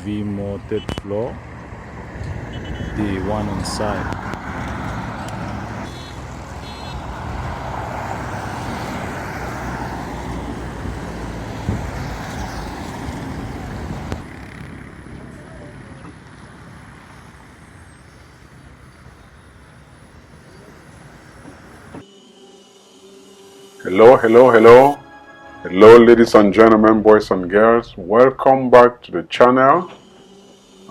V more third floor, the one inside. Hello, hello, hello. Hello, ladies and gentlemen, boys and girls. Welcome back to the channel.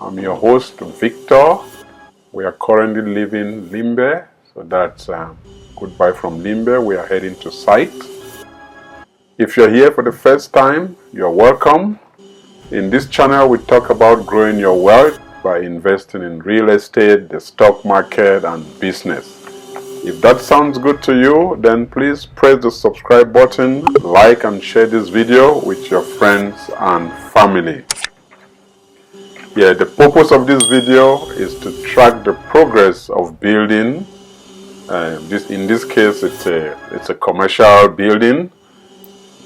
I'm your host, Victor. We are currently leaving Limbe. So that's goodbye from Limbe. We are heading to site. If you're here for the first time, you're welcome. In this channel, we talk about growing your wealth by investing in real estate, the stock market, and business. If that sounds good to you, then please press the subscribe button, like and share this video with your friends and family. Yeah, the purpose of this video is to track the progress of building. In this case, it's a commercial building.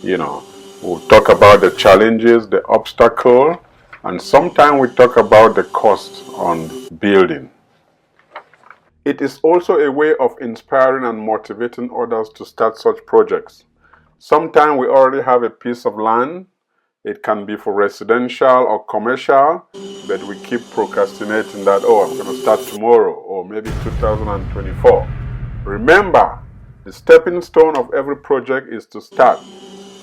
We'll talk about the challenges, the obstacle, and sometimes we talk about the cost on building. It is also a way of inspiring and motivating others to start such projects. Sometimes we already have a piece of land. It can be for residential or commercial, but we keep procrastinating that, oh, I'm going to start tomorrow or maybe 2024. Remember, the stepping stone of every project is to start.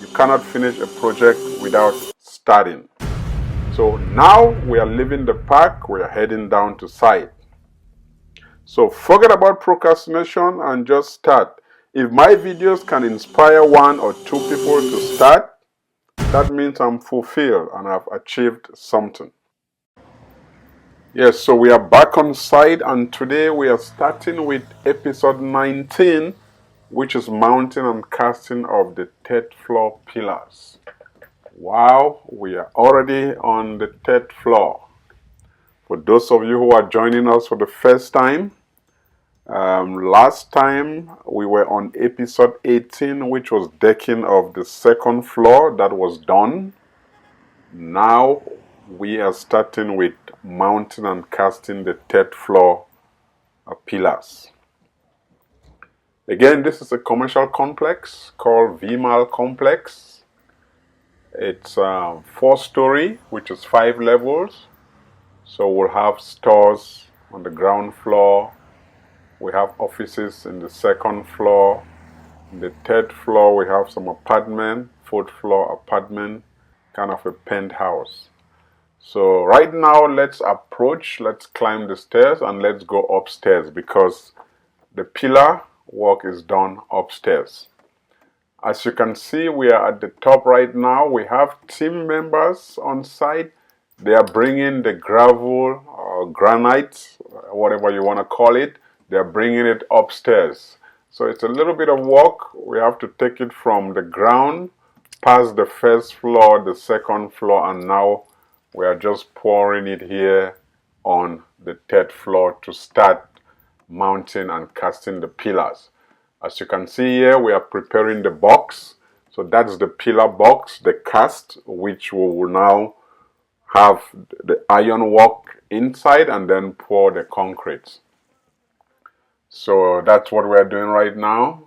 You cannot finish a project without starting. So now we are leaving the park, we are heading down to site. So forget about procrastination and just start. If my videos can inspire one or two people to start, that means I'm fulfilled and I've achieved something. Yes, so we are back on site and today we are starting with episode 19, which is mounting and casting of the third floor pillars. Wow, we are already on the third floor. For those of you who are joining us for the first time, last time we were on episode 18, which was decking of the second floor. That was done. Now we are starting with mounting and casting the third floor pillars. Again, this is a commercial complex called VMAL complex. It's 4-story, which is 5 levels. So we'll have stores on the ground floor. We have offices in the second floor. In the third floor, we have some apartment, 4th floor apartment, kind of a penthouse. So right now, let's climb the stairs and let's go upstairs because the pillar work is done upstairs. As you can see, we are at the top right now. We have team members on site. They are bringing the gravel or granite, whatever you want to call it. They're bringing it upstairs. So it's a little bit of work. We have to take it from the ground, past the first floor, the second floor, and now we are just pouring it here on the third floor to start mounting and casting the pillars. As you can see here, we are preparing the box. So that's the pillar box, the cast, which we will now have the iron work inside and then pour the concrete. So that's what we're doing right now.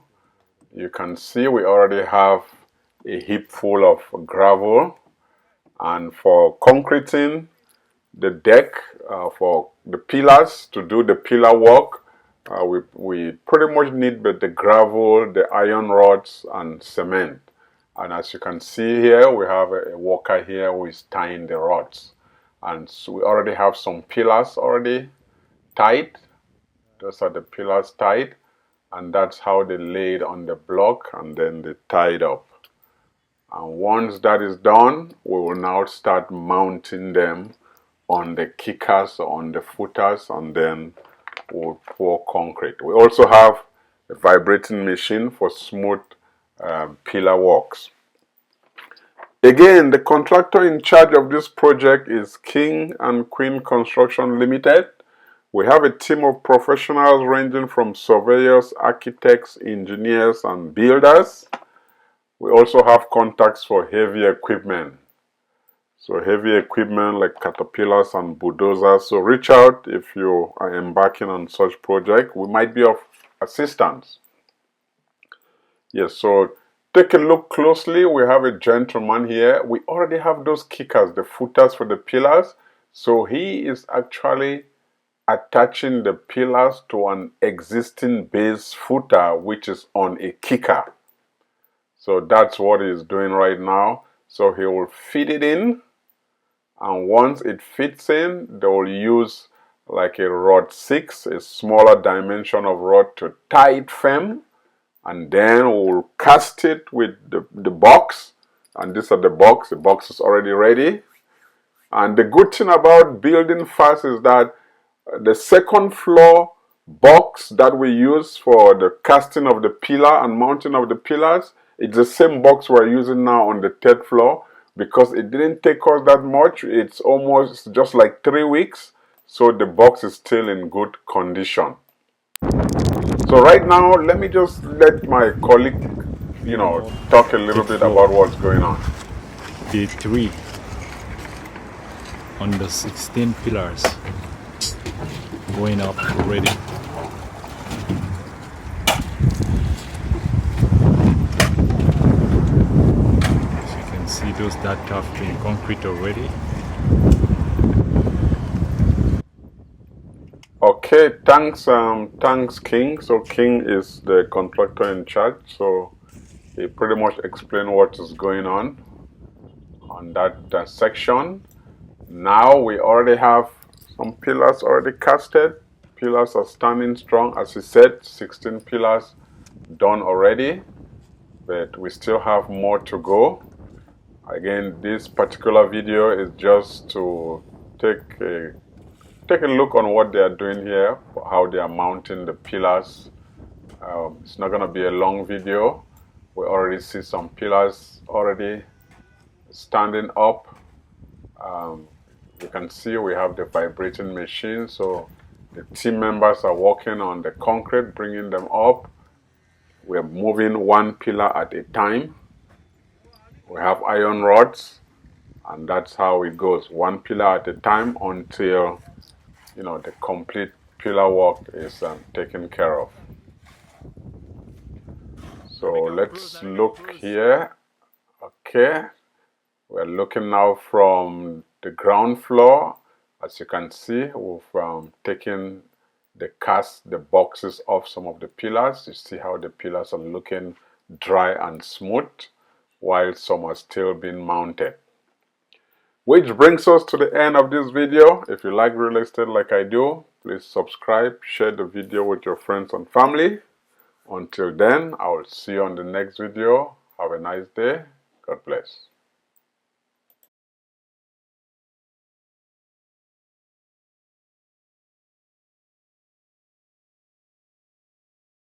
You can see we already have a heap full of gravel. And for concreting the deck, for the pillars, to do the pillar work, we pretty much need the gravel, the iron rods, and cement. And as you can see here, we have a worker here who is tying the rods. And so we already have some pillars already tied. Those are the pillars tied, and that's how they laid on the block and then they tied up. And once that is done, we will now start mounting them on the kickers or on the footers, and then we'll pour concrete. We also have a vibrating machine for smooth pillar works. Again, the contractor in charge of this project is King and Queen Construction Limited. We have a team of professionals ranging from surveyors, architects, engineers, and builders. We also have contacts for heavy equipment. So heavy equipment like caterpillars and bulldozers. So reach out if you are embarking on such project. We might be of assistance. Yes, so take a look closely. We have a gentleman here. We already have those kickers, the footers for the pillars. So he is actually attaching the pillars to an existing base footer which is on a kicker. So that's what he's doing right now. So he will feed it in, and once it fits in, they will use like a rod 6, a smaller dimension of rod, to tie it firm, and then we'll cast it with the box. And this is the box is already ready. And the good thing about building fast is that the second floor box that we use for the casting of the pillar and mounting of the pillars, it's the same box we're using now on the third floor, because it didn't take us that much. It's almost just like 3 weeks, so the box is still in good condition. So right now, let me just let my colleague, talk a little bit about what's going on. Day 3 on the 16 pillars going up already. As you can see, those that have been concrete already. Okay, thanks King. So King is the contractor in charge, so he pretty much explained what is going on that section. Now we already have some pillars already casted. Pillars are standing strong. As he said, 16 pillars done already, but we still have more to go. Again, this particular video is just to take a look on what they are doing here, how they are mounting the pillars. It's not going to be a long video. We already see some pillars already standing up. You can see we have the vibrating machine, so the team members are working on the concrete, bringing them up. We're moving one pillar at a time. We have iron rods, and that's how it goes, one pillar at a time until the complete pillar work is taken care of. So let's look here. Okay, we're looking now from the ground floor. As you can see, we've taken the boxes off some of the pillars. You see how the pillars are looking dry and smooth, while some are still being mounted. Which brings us to the end of this video. If you like real estate like I do, please subscribe, share the video with your friends and family. Until then, I will see you on the next video. Have a nice day. God bless.